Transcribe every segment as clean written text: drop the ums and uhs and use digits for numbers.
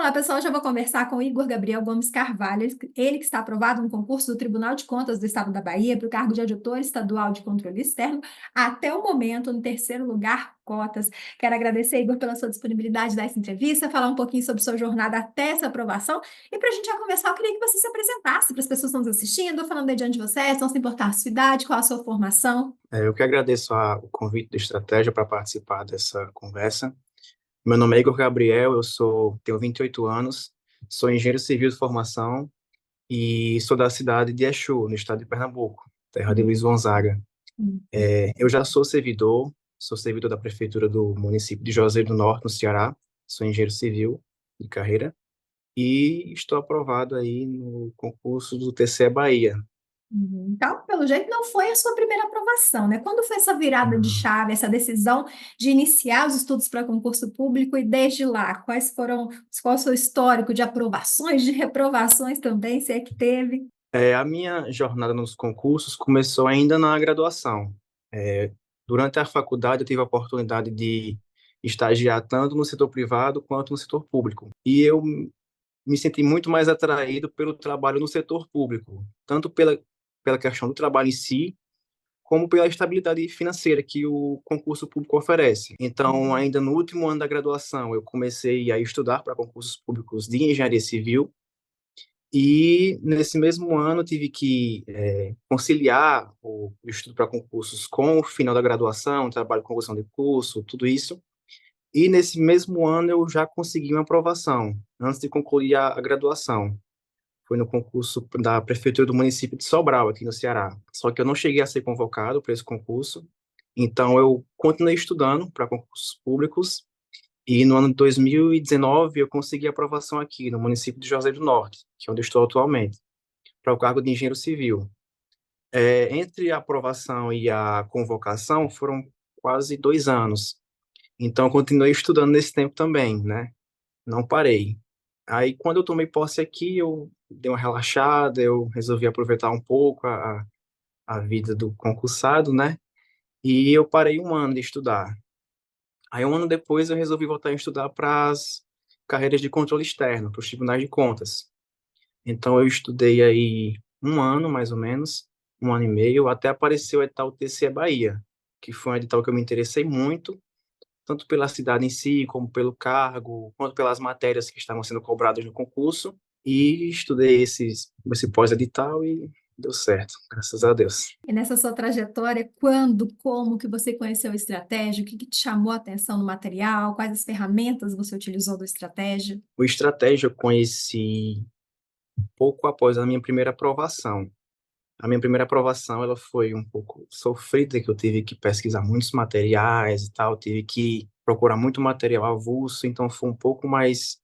Vamos lá, pessoal, já vou conversar com o Igor Gabriel Gomes Carvalho, ele que está aprovado no concurso do Tribunal de Contas do Estado da Bahia para o cargo de auditor estadual de controle externo, até o momento, no terceiro lugar, cotas. Quero agradecer, Igor, pela sua disponibilidade dessa entrevista, falar um pouquinho sobre sua jornada até essa aprovação, e para a gente já conversar, eu queria que você se apresentasse para as pessoas que estão nos assistindo, falando de onde você é, se não se importar a sua idade, qual a sua formação. Eu que agradeço o convite do Estratégia para participar dessa conversa. Meu nome é Igor Gabriel, tenho 28 anos, sou engenheiro civil de formação e sou da cidade de Exu, no estado de Pernambuco, terra de Hum, Luiz Gonzaga. hum. Eu já sou servidor da prefeitura do município de Juazeiro do Norte, no Ceará, sou engenheiro civil de carreira e estou aprovado aí no concurso do TCE Bahia. Uhum. Então, pelo jeito, não foi a sua primeira aprovação, né? Quando foi essa virada de Hum. chave, essa decisão de iniciar os estudos para concurso público e desde lá, qual é o seu histórico de aprovações, de reprovações também, se é que teve? A minha jornada nos concursos começou ainda na graduação. É, Durante a faculdade, eu tive a oportunidade de estagiar tanto no setor privado quanto no setor público. E eu me senti muito mais atraído pelo trabalho no setor público, tanto pela questão do trabalho em si, como pela estabilidade financeira que o concurso público oferece. Então, Uhum. ainda no último ano da graduação, eu comecei a estudar para concursos públicos de engenharia civil, e nesse mesmo ano tive que conciliar o estudo para concursos com o final da graduação, trabalho com conclusão de curso, tudo isso. E nesse mesmo ano eu já consegui uma aprovação, antes de concluir a graduação. Foi no concurso da Prefeitura do município de Sobral, aqui no Ceará. Só que eu não cheguei a ser convocado para esse concurso, então eu continuei estudando para concursos públicos e no ano de 2019 eu consegui aprovação aqui no município de Juazeiro do Norte, que é onde eu estou atualmente, para o cargo de engenheiro civil. Entre a aprovação e a convocação foram quase 2 anos. Então eu continuei estudando nesse tempo também, né? Não parei. Aí quando eu tomei posse aqui, eu dei uma relaxada, eu resolvi aproveitar um pouco a vida do concursado, né? E eu parei um ano de estudar. Aí, um ano depois, eu resolvi voltar a estudar para as carreiras de controle externo, para os tribunais de contas. Então, eu estudei aí um ano, mais ou menos, um ano e meio, até aparecer o edital TCE Bahia, que foi um edital que eu me interessei muito, tanto pela cidade em si, como pelo cargo, quanto pelas matérias que estavam sendo cobradas no concurso. E estudei esse pós-edital e deu certo, graças a Deus. E nessa sua trajetória, quando, como que você conheceu a estratégia? O que que te chamou a atenção no material? Quais as ferramentas você utilizou do estratégia? O estratégia eu conheci pouco após a minha primeira aprovação. A minha primeira aprovação, ela foi um pouco sofrida, que eu tive que pesquisar muitos materiais e tal, tive que procurar muito material avulso, então foi um pouco mais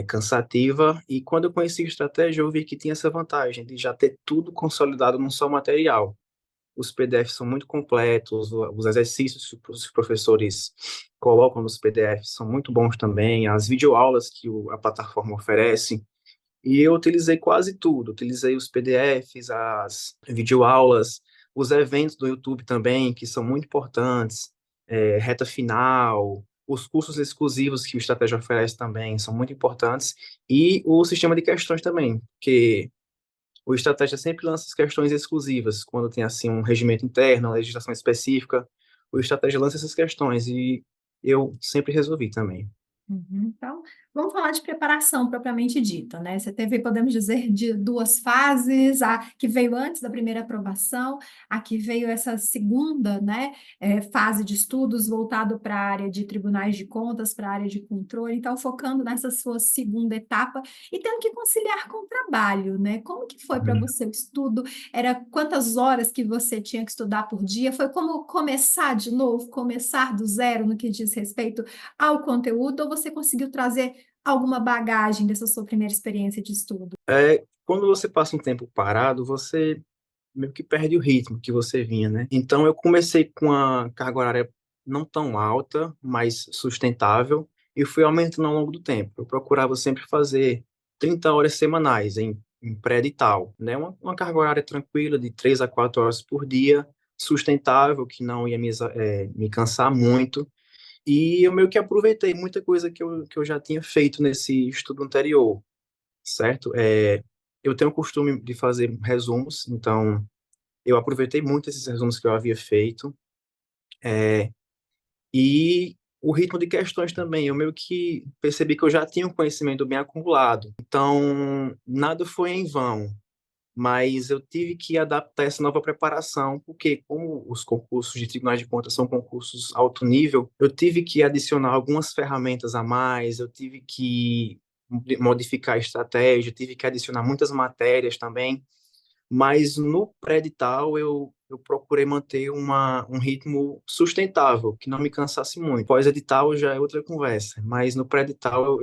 cansativa. E quando eu conheci a estratégia, eu vi que tinha essa vantagem de já ter tudo consolidado num só material. Os PDFs são muito completos, os exercícios que os professores colocam nos PDFs são muito bons também, as videoaulas que a plataforma oferece. E eu utilizei quase tudo. Utilizei os PDFs, as videoaulas, os eventos do YouTube também, que são muito importantes, reta final, os cursos exclusivos que o Estratégia oferece também são muito importantes, e o sistema de questões também, que o Estratégia sempre lança as questões exclusivas, quando tem assim um regimento interno, uma legislação específica, o Estratégia lança essas questões, e eu sempre resolvi também. Uhum. Então, vamos falar de preparação propriamente dita, né? Você teve, podemos dizer, de duas fases, a que veio antes da primeira aprovação, a que veio essa segunda, né, fase de estudos voltado para a área de tribunais de contas, para a área de controle, então focando nessa sua segunda etapa e tendo que conciliar com o trabalho, né? Como que foi para você o estudo? Era quantas horas que você tinha que estudar por dia? Foi como começar de novo, começar do zero no que diz respeito ao conteúdo, ou você conseguiu trazer alguma bagagem dessa sua primeira experiência de estudo? Quando você passa um tempo parado, você meio que perde o ritmo que você vinha, né? Então eu comecei com a carga horária não tão alta, mas sustentável, e fui aumentando ao longo do tempo. Eu procurava sempre fazer 30 horas semanais em pré-edital, né? Uma carga horária tranquila de 3 a 4 horas por dia, sustentável, que não ia me cansar muito. E eu meio que aproveitei muita coisa que eu já tinha feito nesse estudo anterior, certo? Eu tenho o costume de fazer resumos, então eu aproveitei muito esses resumos que eu havia feito, e o ritmo de questões também. Eu meio que percebi que eu já tinha um conhecimento bem acumulado, então nada foi em vão. Mas eu tive que adaptar essa nova preparação, porque como os concursos de tribunais de contas são concursos alto nível, eu tive que adicionar algumas ferramentas a mais, eu tive que modificar a estratégia, tive que adicionar muitas matérias também, mas no pré-edital eu procurei manter um ritmo sustentável, que não me cansasse muito. Pós-edital já é outra conversa, mas no pré-edital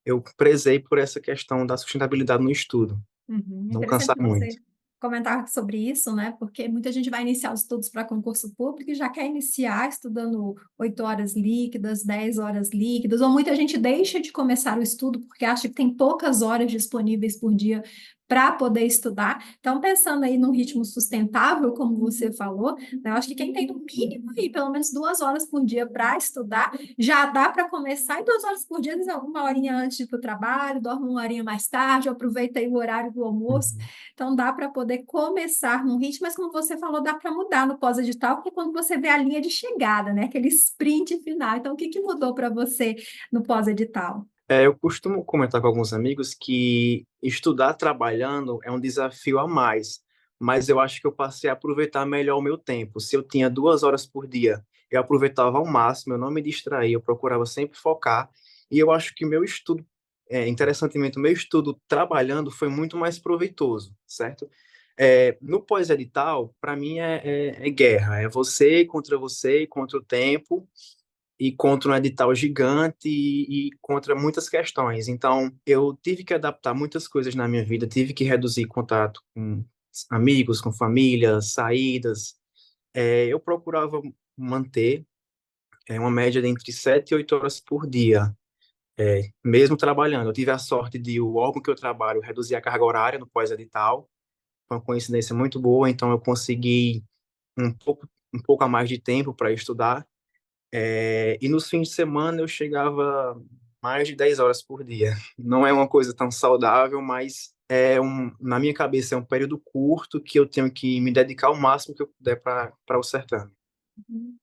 eu prezei por essa questão da sustentabilidade no estudo, Uhum. É não interessante cansar que muito. você comentar sobre isso, né? Porque muita gente vai iniciar os estudos para concurso público e já quer iniciar estudando 8 horas líquidas, 10 horas líquidas, ou muita gente deixa de começar o estudo porque acha que tem poucas horas disponíveis por dia para poder estudar. Então, pensando aí num ritmo sustentável, como você falou, né, eu acho que quem tem no mínimo aí, pelo menos 2 horas por dia para estudar, já dá para começar e 2 horas por dia, às vezes, uma horinha antes de ir para o trabalho, dorme uma horinha mais tarde, aproveita aí o horário do almoço. Uhum. Então, dá para poder começar num ritmo, mas como você falou, dá para mudar no pós-edital, porque quando você vê a linha de chegada, né? Aquele sprint final. Então, o que que mudou para você no pós-edital? Eu costumo comentar com alguns amigos que estudar trabalhando é um desafio a mais, mas eu acho que eu passei a aproveitar melhor o meu tempo. Se eu tinha 2 horas por dia, eu aproveitava ao máximo, eu não me distraía, eu procurava sempre focar, e eu acho que o meu estudo, interessantemente, o meu estudo trabalhando foi muito mais proveitoso, certo? No pós-edital, para mim é guerra, é você contra o tempo, e contra um edital gigante e contra muitas questões. Então, eu tive que adaptar muitas coisas na minha vida, tive que reduzir contato com amigos, com família, saídas. Eu procurava manter uma média de entre 7 e 8 horas por dia, mesmo trabalhando. Eu tive a sorte de o órgão que eu trabalho reduzir a carga horária no pós-edital, foi uma coincidência muito boa, então eu consegui um pouco a mais de tempo para estudar. E nos fins de semana eu chegava mais de 10 horas por dia. Não é uma coisa tão saudável, mas na minha cabeça é um período curto que eu tenho que me dedicar o máximo que eu puder para o certame.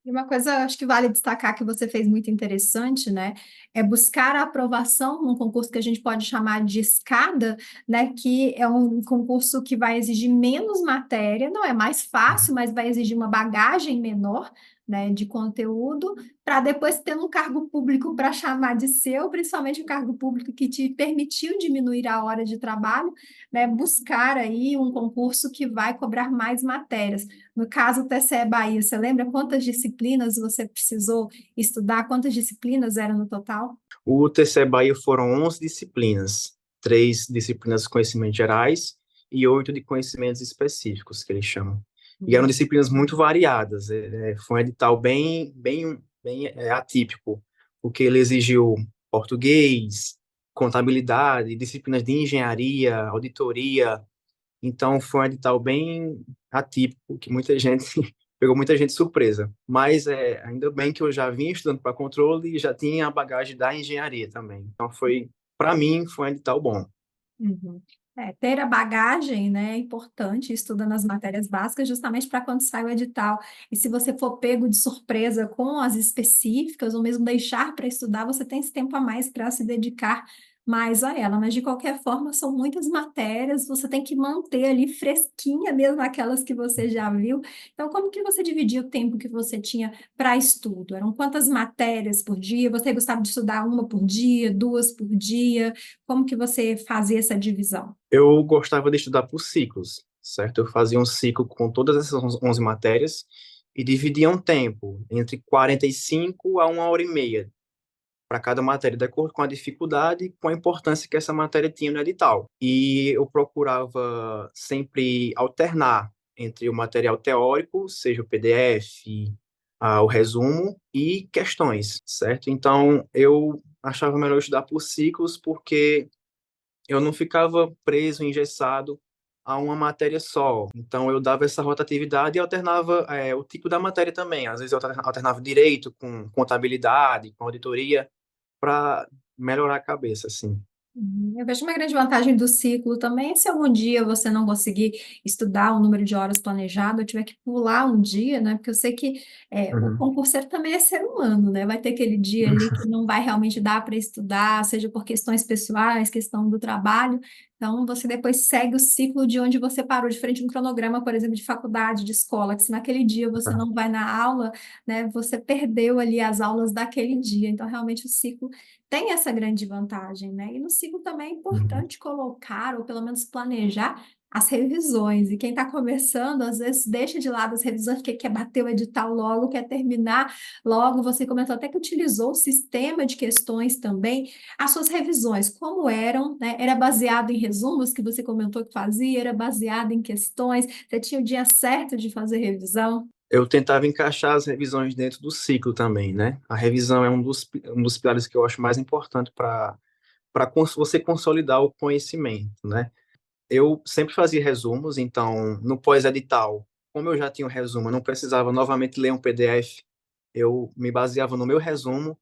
E uma coisa, acho que vale destacar que você fez muito interessante, né? É buscar a aprovação num concurso que a gente pode chamar de escada, né? Que é um concurso que vai exigir menos matéria, não é mais fácil, mas vai exigir uma bagagem menor, né? De conteúdo, para depois ter um cargo público para chamar de seu, principalmente o cargo público que te permitiu diminuir a hora de trabalho, né? Buscar aí um concurso que vai cobrar mais matérias. No caso, o TCE Bahia, você lembra quantas disciplinas você precisou estudar? Quantas disciplinas eram no total? O TCE Bahia foram 11 disciplinas, 3 disciplinas de conhecimentos gerais e 8 de conhecimentos específicos, que eles chamam. E eram Hum. disciplinas muito variadas. Foi um edital bem atípico, porque ele exigiu português, contabilidade, disciplinas de engenharia, auditoria. Então, foi um edital bem atípico, que muita gente pegou muita gente surpresa. Mas ainda bem que eu já vinha estudando para controle e já tinha a bagagem da engenharia também. Então, para mim, foi um edital bom. Uhum. Ter a bagagem, né, é importante, estudando as matérias básicas, justamente para quando sai o edital. E se você for pego de surpresa com as específicas, ou mesmo deixar para estudar, você tem esse tempo a mais para se dedicar mais a ela. Mas, de qualquer forma, são muitas matérias, você tem que manter ali fresquinha mesmo aquelas que você já viu. Então, como que você dividia o tempo que você tinha para estudo? Eram quantas matérias por dia? Você gostava de estudar uma por dia, duas por dia? Como que você fazia essa divisão? Eu gostava de estudar por ciclos, certo? Eu fazia um ciclo com todas essas 11 matérias e dividia um tempo entre 45 a 1 hora e meia para cada matéria, de acordo com a dificuldade e com a importância que essa matéria tinha no edital. E eu procurava sempre alternar entre o material teórico, seja o PDF, o resumo, e questões, certo? Então, eu achava melhor estudar por ciclos, porque eu não ficava preso, engessado a uma matéria só. Então, eu dava essa rotatividade e alternava o tipo da matéria também. Às vezes, eu alternava direito com contabilidade, com auditoria, para melhorar a cabeça, assim. Eu vejo uma grande vantagem do ciclo também, se algum dia você não conseguir estudar o número de horas planejado, ou tiver que pular um dia, né? Porque eu sei que o Uhum. concurseiro também é ser humano, né? Vai ter aquele dia ali que não vai realmente dar para estudar, seja por questões pessoais, questão do trabalho. Então, você depois segue o ciclo de onde você parou, diferente de um cronograma, por exemplo, de faculdade, de escola, que se naquele dia você não vai na aula, né? Você perdeu ali as aulas daquele dia. Então, realmente, o ciclo tem essa grande vantagem, né? E no ciclo também é Uhum. importante colocar, ou pelo menos planejar, as revisões. E quem está começando, às vezes, deixa de lado as revisões, porque quer bater o edital logo, quer terminar logo. Você comentou até que utilizou o sistema de questões também. As suas revisões, como eram, né? Era baseado em resumos que você comentou que fazia, era baseado em questões, você tinha o dia certo de fazer revisão? Eu tentava encaixar as revisões dentro do ciclo também, né? A revisão é um dos pilares que eu acho mais importante para você consolidar o conhecimento, né? Eu sempre fazia resumos, então, no pós-edital, como eu já tinha o resumo, eu não precisava novamente ler um PDF, eu me baseava no meu resumo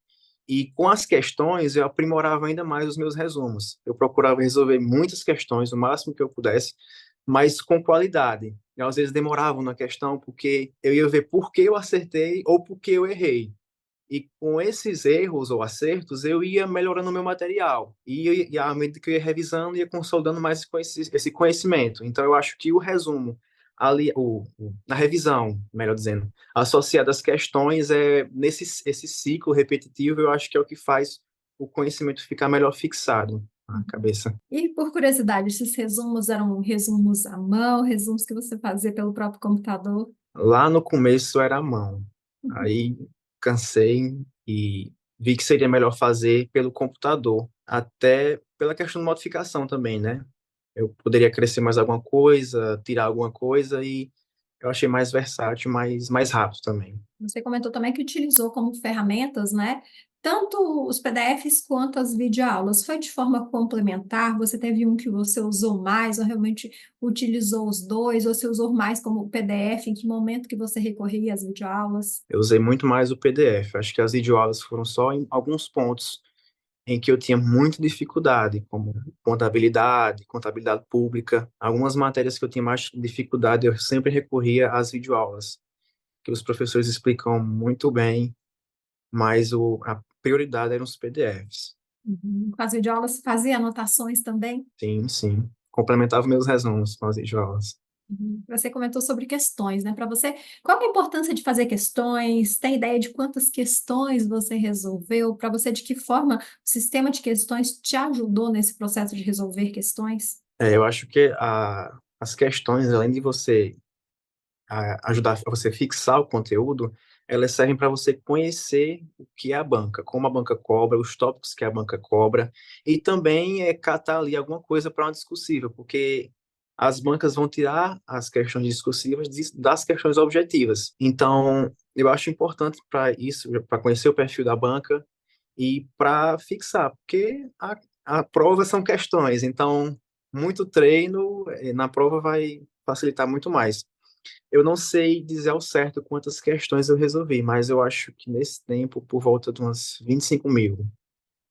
e com as questões eu aprimorava ainda mais os meus resumos. Eu procurava resolver muitas questões, o máximo que eu pudesse, mas com qualidade. Eu, às vezes demorava na questão porque eu ia ver por que eu acertei ou por que eu errei. E com esses erros ou acertos, eu ia melhorando o meu material. E à medida que eu ia revisando, ia consolidando mais esse conhecimento. Então, eu acho que o resumo, ali, na revisão, melhor dizendo, associado às questões, esse ciclo repetitivo, eu acho que é o que faz o conhecimento ficar melhor fixado na cabeça. E por curiosidade, esses resumos eram resumos à mão, resumos que você fazia pelo próprio computador? Lá no começo era a mão. Uhum. Aí cansei e vi que seria melhor fazer pelo computador, até pela questão de modificação também, né? Eu poderia crescer mais alguma coisa, tirar alguma coisa e eu achei mais versátil, mais rápido também. Você comentou também que utilizou como ferramentas, né? Tanto os PDFs quanto as videoaulas. Foi de forma complementar? Você teve um que você usou mais, ou realmente utilizou os dois, ou você usou mais como PDF? Em que momento que você recorria às videoaulas? Eu usei muito mais o PDF. Acho que as videoaulas foram só em alguns pontos em que eu tinha muita dificuldade, como contabilidade pública. Algumas matérias que eu tinha mais dificuldade, eu sempre recorria às videoaulas, que os professores explicam muito bem, mas a prioridade eram os PDFs. Uhum. Com as videoaulas, fazia anotações também? Sim, sim. Complementava meus resumos com as videoaulas. Uhum. Você comentou sobre questões, né? Para você, qual que é a importância de fazer questões? Tem ideia de quantas questões você resolveu? Para você, de que forma o sistema de questões te ajudou nesse processo de resolver questões? Eu acho que as questões, além de você ajudar você fixar o conteúdo, elas servem para você conhecer o que é a banca, como a banca cobra, os tópicos que a banca cobra, e também catar ali alguma coisa para uma discursiva, porque as bancas vão tirar as questões discursivas das questões objetivas. Então, eu acho importante para isso, para conhecer o perfil da banca e para fixar, porque a prova são questões, então muito treino na prova vai facilitar muito mais. Eu não sei dizer ao certo quantas questões eu resolvi, mas eu acho que nesse tempo, por volta de umas 25 mil,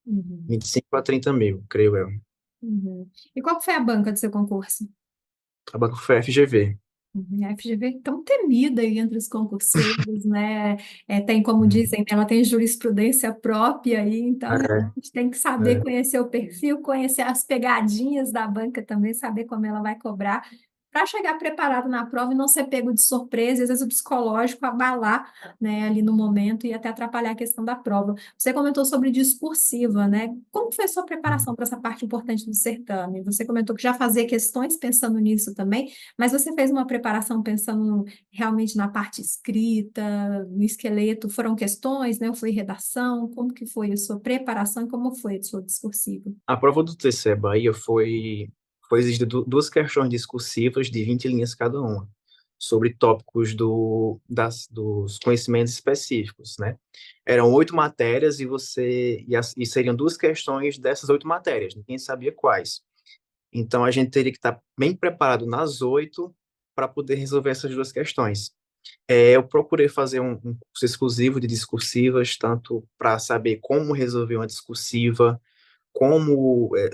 Uhum. 25 a 30 mil, creio eu. Uhum. E qual que foi a banca do seu concurso? A banca foi a FGV. Uhum. A FGV é tão temida aí entre os concurseiros, né? Tem, como Uhum. dizem, ela tem jurisprudência própria aí, então a É, gente tem que saber é. conhecer o perfil, conhecer as pegadinhas da banca também, saber como ela vai cobrar, para chegar preparado na prova e não ser pego de surpresa, e às vezes o psicológico abalar, né, ali no momento e até atrapalhar a questão da prova. Você comentou sobre discursiva, né? Como foi a sua preparação para essa parte importante do certame? Você comentou que já fazia questões pensando nisso também, mas você fez uma preparação pensando realmente na parte escrita, no esqueleto? Foram questões, né? Ou foi redação? Como que foi a sua preparação e como foi a sua discursiva? A prova do TCE Bahia foi exigida duas questões discursivas de 20 linhas cada uma, sobre tópicos dos conhecimentos específicos, né? Eram 8 matérias e seriam duas questões dessas 8 matérias, ninguém sabia quais. Então, a gente teria que estar bem preparado nas 8 para poder resolver essas duas questões. Eu procurei fazer um curso exclusivo de discursivas, tanto para saber como resolver uma discursiva,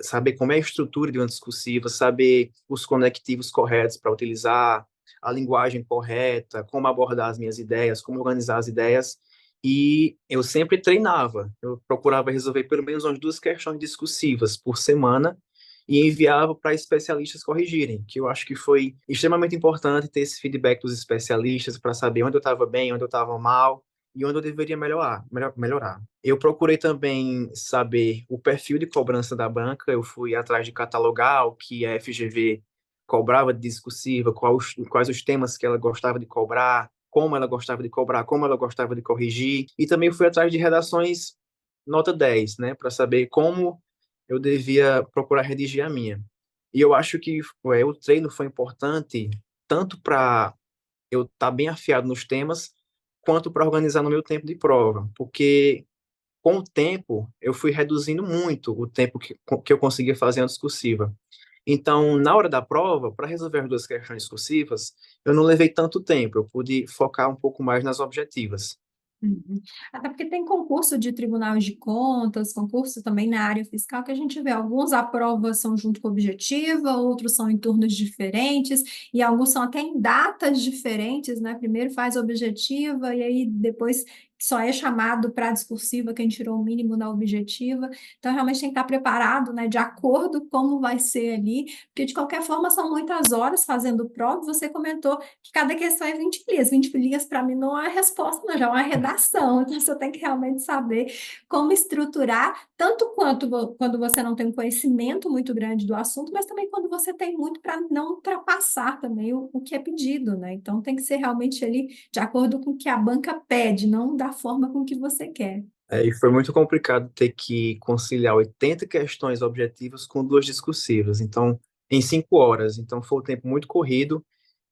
saber como é a estrutura de uma discursiva, saber os conectivos corretos para utilizar, a linguagem correta, como abordar as minhas ideias, como organizar as ideias. E eu sempre treinava, eu procurava resolver pelo menos umas duas questões discursivas por semana e enviava para especialistas corrigirem, que eu acho que foi extremamente importante ter esse feedback dos especialistas para saber onde eu estava bem, onde eu estava mal e onde eu deveria melhorar. Eu procurei também saber o perfil de cobrança da banca, eu fui atrás de catalogar o que a FGV cobrava de discursiva, quais os temas que ela gostava de cobrar, como ela gostava de cobrar, como ela gostava de corrigir, e também fui atrás de redações nota 10, né, para saber como eu devia procurar redigir a minha. E eu acho que o treino foi importante tanto para eu estar bem afiado nos temas, quanto para organizar no meu tempo de prova, porque com o tempo eu fui reduzindo muito o tempo que eu conseguia fazer a discursiva. Então, na hora da prova, para resolver as duas questões discursivas, eu não levei tanto tempo, eu pude focar um pouco mais nas objetivas. Uhum. Até porque tem concurso de tribunal de contas, concurso também na área fiscal, que a gente vê alguns a prova são junto com objetiva, outros são em turnos diferentes, e alguns são até em datas diferentes, né? Primeiro faz objetiva, e aí depois só é chamado para a discursiva quem tirou o mínimo na objetiva. Então, realmente tem que estar preparado, né? De acordo com como vai ser ali, porque de qualquer forma são muitas horas fazendo prova. Você comentou que cada questão é 20 linhas. 20 linhas para mim não é resposta, não, já é uma redação. Então você tem que realmente saber como estruturar, tanto quanto quando você não tem um conhecimento muito grande do assunto, mas também quando você tem muito para não ultrapassar também o que é pedido, né? Então tem que ser realmente ali de acordo com o que a banca pede, não da forma com que você quer. E foi muito complicado ter que conciliar 80 questões objetivas com duas discursivas, então, em 5 horas. Então, foi um tempo muito corrido.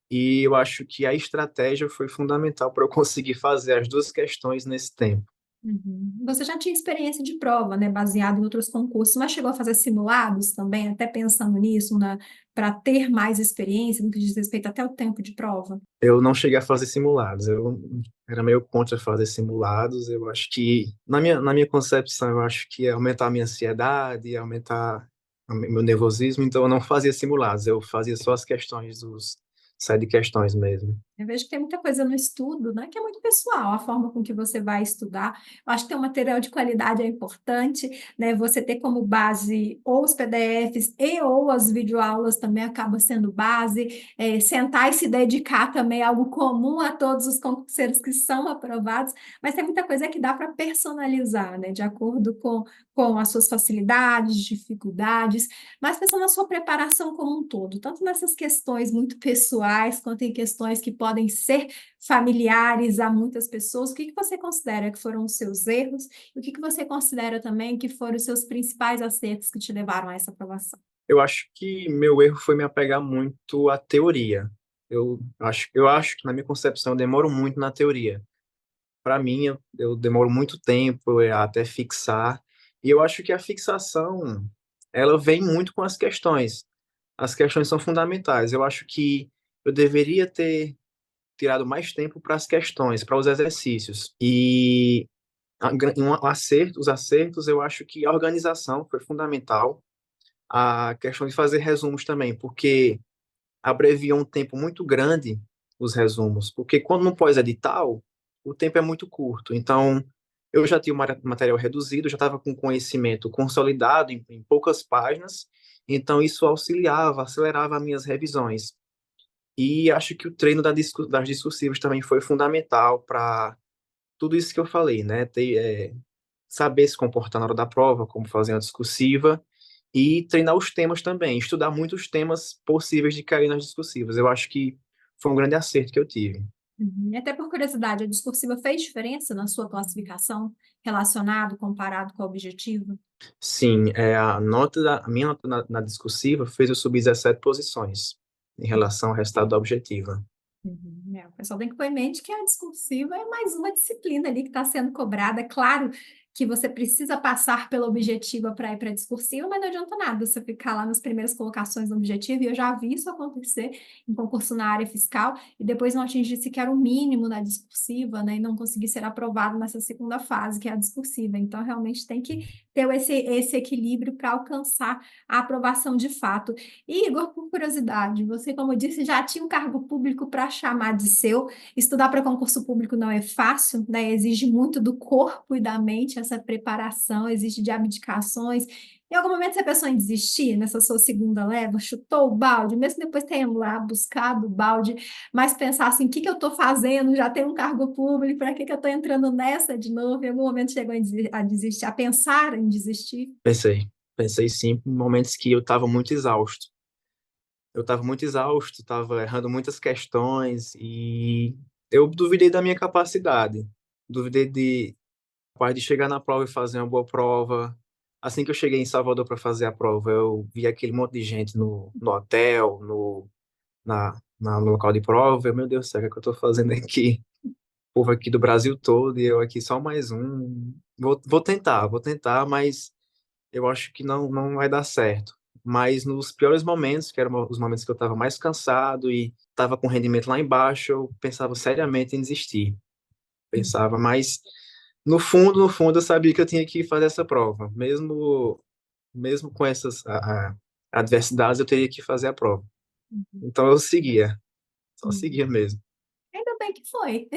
E eu acho que a estratégia foi fundamental para eu conseguir fazer as duas questões nesse tempo. Uhum. Você já tinha experiência de prova, né, baseado em outros concursos, mas chegou a fazer simulados também, até pensando nisso, para ter mais experiência no que diz respeito até o tempo de prova? Eu não cheguei a fazer simulados, eu era meio contra fazer simulados. Eu acho que, na minha concepção, eu acho que ia aumentar a minha ansiedade, ia aumentar meu nervosismo, então eu não fazia simulados, eu fazia só as questões side questões mesmo. Eu vejo que tem muita coisa no estudo, né, que é muito pessoal, a forma com que você vai estudar. Eu acho que ter um material de qualidade é importante, né? Você ter como base ou os PDFs e ou as videoaulas também acaba sendo base. Sentar e se dedicar também é algo comum a todos os concurseiros que são aprovados, mas tem muita coisa que dá para personalizar, né? De acordo com as suas facilidades, dificuldades, mas pensando na sua preparação como um todo, tanto nessas questões muito pessoais, quanto em questões que podem ser familiares a muitas pessoas, o que que você considera que foram os seus erros e o que que você considera também que foram os seus principais acertos que te levaram a essa aprovação? Eu acho que meu erro foi me apegar muito à teoria. Eu acho que, na minha concepção, eu demoro muito na teoria. Para mim, eu demoro muito tempo até fixar. E eu acho que a fixação, ela vem muito com as questões. As questões são fundamentais. Eu acho que eu deveria ter tirado mais tempo para as questões, para os exercícios. E os acertos, eu acho que a organização foi fundamental. A questão de fazer resumos também, porque abrevia um tempo muito grande os resumos, porque quando no pós-edital, o tempo é muito curto. Então, eu já tinha o material reduzido, já estava com conhecimento consolidado em poucas páginas, então isso auxiliava, acelerava as minhas revisões. E acho que o treino das discursivas também foi fundamental para tudo isso que eu falei, né? Saber se comportar na hora da prova, como fazer uma discursiva, e treinar os temas também, estudar muitos temas possíveis de cair nas discursivas. Eu acho que foi um grande acerto que eu tive. Uhum. E até por curiosidade, a discursiva fez diferença na sua classificação, relacionado, comparado com a objetiva? Sim, a minha nota na discursiva fez eu subir 17 posições em relação ao resultado da objetiva. O pessoal tem que pôr em mente que a discursiva é mais uma disciplina ali que está sendo cobrada. É claro que você precisa passar pela objetiva para ir para a discursiva, mas não adianta nada você ficar lá nas primeiras colocações no objetivo, e eu já vi isso acontecer em concurso na área fiscal, e depois não atingir sequer o mínimo na discursiva, né, e não conseguir ser aprovado nessa segunda fase, que é a discursiva. Então, realmente tem que ter esse equilíbrio para alcançar a aprovação de fato. E, Igor, por curiosidade, você, como eu disse, já tinha um cargo público para chamar de seu. Estudar para concurso público não é fácil, né? Exige muito do corpo e da mente essa preparação, exige de abdicações. Em algum momento você pensou em desistir nessa sua segunda leva, chutou o balde, mesmo depois tendo lá buscado o balde, mas pensar assim, o que que eu estou fazendo? Já tenho um cargo público, para que que eu estou entrando nessa de novo? Em algum momento chegou a desistir, a pensar em desistir? Pensei sim, em momentos que eu estava muito exausto. Eu estava muito exausto, estava errando muitas questões e eu duvidei da minha capacidade. Duvidei capaz de chegar na prova e fazer uma boa prova. Assim que eu cheguei em Salvador para fazer a prova, eu vi aquele monte de gente no hotel, no local de prova. Meu Deus do céu, o que é que eu estou fazendo aqui? O povo aqui do Brasil todo e eu aqui só mais um. Vou tentar, mas eu acho que não vai dar certo. Mas nos piores momentos, que eram os momentos que eu estava mais cansado e estava com o rendimento lá embaixo, eu pensava seriamente em desistir. Pensava, mas no fundo, eu sabia que eu tinha que fazer essa prova. Mesmo com essas adversidades, eu teria que fazer a prova. Então eu seguia, só seguia mesmo. Ainda bem que foi.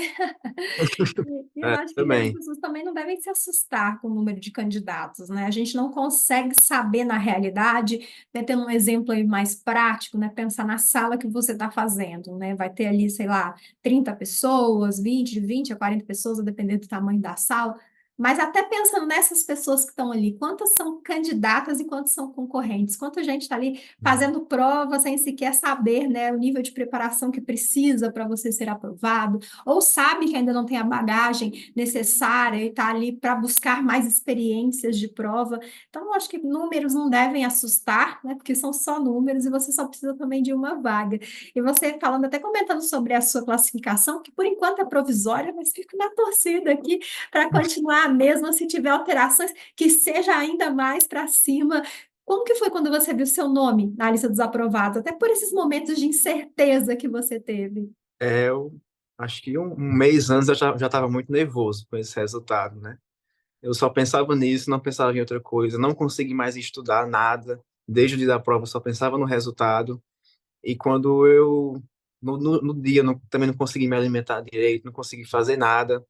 E eu É, acho que as também. pessoas também não devem se assustar com o número de candidatos, né? A gente não consegue saber na realidade, né, tendo um exemplo aí mais prático, né? Pensar na sala que você está fazendo, né? Vai ter ali, sei lá, 30 pessoas, 20, de 20 a 40 pessoas, a depender do tamanho da sala. Mas até pensando nessas pessoas que estão ali, quantas são candidatas e quantas são concorrentes? Quanta gente está ali fazendo prova sem sequer saber, né, o nível de preparação que precisa para você ser aprovado, ou sabe que ainda não tem a bagagem necessária e está ali para buscar mais experiências de prova. Então, eu acho que números não devem assustar, né? Porque são só números e você só precisa também de uma vaga. E você falando, até comentando sobre a sua classificação, que por enquanto é provisória, mas fico na torcida aqui para continuar mesmo se tiver alterações, que seja ainda mais para cima. Como que foi quando você viu seu nome na lista dos aprovados? Até por esses momentos de incerteza que você teve. Eu acho que um mês antes eu já estava muito nervoso com esse resultado, né? Eu só pensava nisso, não pensava em outra coisa, não consegui mais estudar nada. Desde o dia da prova, eu só pensava no resultado. E quando no dia, eu também não consegui me alimentar direito, não consegui fazer nada.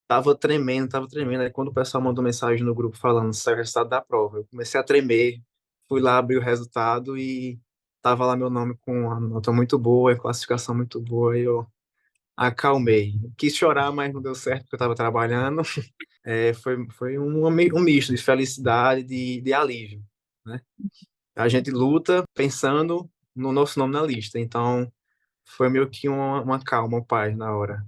Tava tremendo. Aí quando o pessoal mandou mensagem no grupo falando saiu o resultado da prova, eu comecei a tremer. Fui lá abrir o resultado e tava lá meu nome com uma nota muito boa, a classificação muito boa. E eu acalmei. Quis chorar, mas não deu certo porque eu estava trabalhando. Foi um misto de felicidade, de alívio, né? A gente luta pensando no nosso nome na lista, então foi meio que uma calma, uma paz na hora.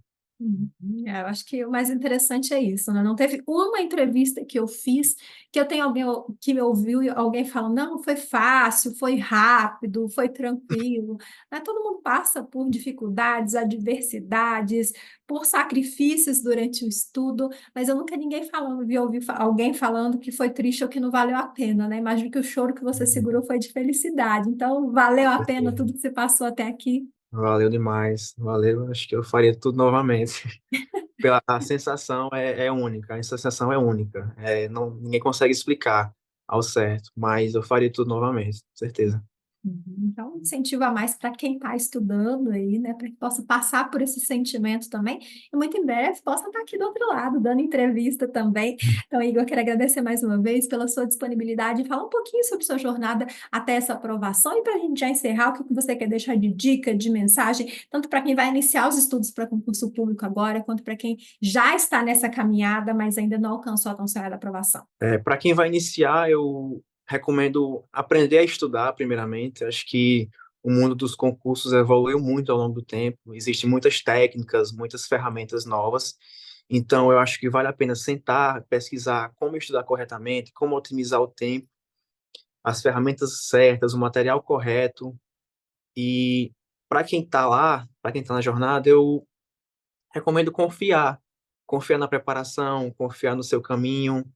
Eu acho que o mais interessante é isso, né? Não teve uma entrevista que eu fiz que eu tenho alguém que me ouviu e alguém falando, não, foi fácil, foi rápido, foi tranquilo. Né? Todo mundo passa por dificuldades, adversidades, por sacrifícios durante o estudo, mas eu nunca ninguém falando, vi ouvir alguém falando que foi triste ou que não valeu a pena, né? Imagino que o choro que você segurou foi de felicidade. Então, valeu a pena tudo que você passou até aqui. Valeu demais, valeu. Acho que eu faria tudo novamente. A sensação é única, a sensação é única. Ninguém consegue explicar ao certo, mas eu faria tudo novamente, com certeza. Uhum. Então, incentivo a mais para quem está estudando aí, né, para que possa passar por esse sentimento também, e muito em breve possa estar aqui do outro lado, dando entrevista também. Então, Igor, quero agradecer mais uma vez pela sua disponibilidade e falar um pouquinho sobre sua jornada até essa aprovação, e para a gente já encerrar, o que que você quer deixar de dica, de mensagem, tanto para quem vai iniciar os estudos para concurso público agora, quanto para quem já está nessa caminhada, mas ainda não alcançou a tão sonhada aprovação. Para quem vai iniciar, eu recomendo aprender a estudar, primeiramente. Acho que o mundo dos concursos evoluiu muito ao longo do tempo. Existem muitas técnicas, muitas ferramentas novas. Então, eu acho que vale a pena sentar, pesquisar como estudar corretamente, como otimizar o tempo, as ferramentas certas, o material correto. E para quem está lá, para quem está na jornada, eu recomendo confiar. confiar na preparação, confiar no seu caminho,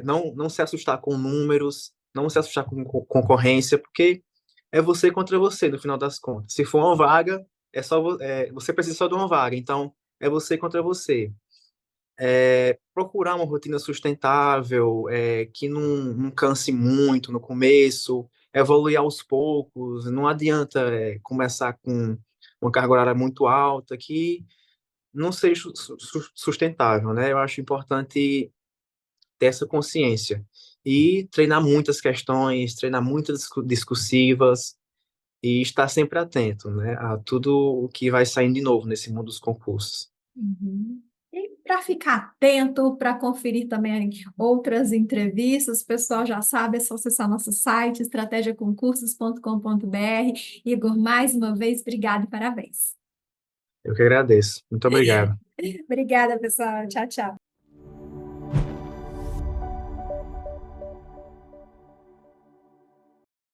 não se assustar com números, não se assustar com concorrência, porque é você contra você, no final das contas. Se for uma vaga, você precisa só de uma vaga, então é você contra você. Procurar uma rotina sustentável, que não canse muito no começo, evoluir aos poucos, não adianta começar com uma carga horária muito alta, que não seja sustentável, né? Eu acho importante ter essa consciência e treinar muitas questões, treinar muitas discursivas e estar sempre atento, né, a tudo o que vai saindo de novo nesse mundo dos concursos. Uhum. E para ficar atento, para conferir também outras entrevistas, o pessoal já sabe, é só acessar nosso site, estratégiaconcursos.com.br. Igor, mais uma vez, obrigado e parabéns. Eu que agradeço. Muito obrigado. Obrigada, pessoal. Tchau, tchau.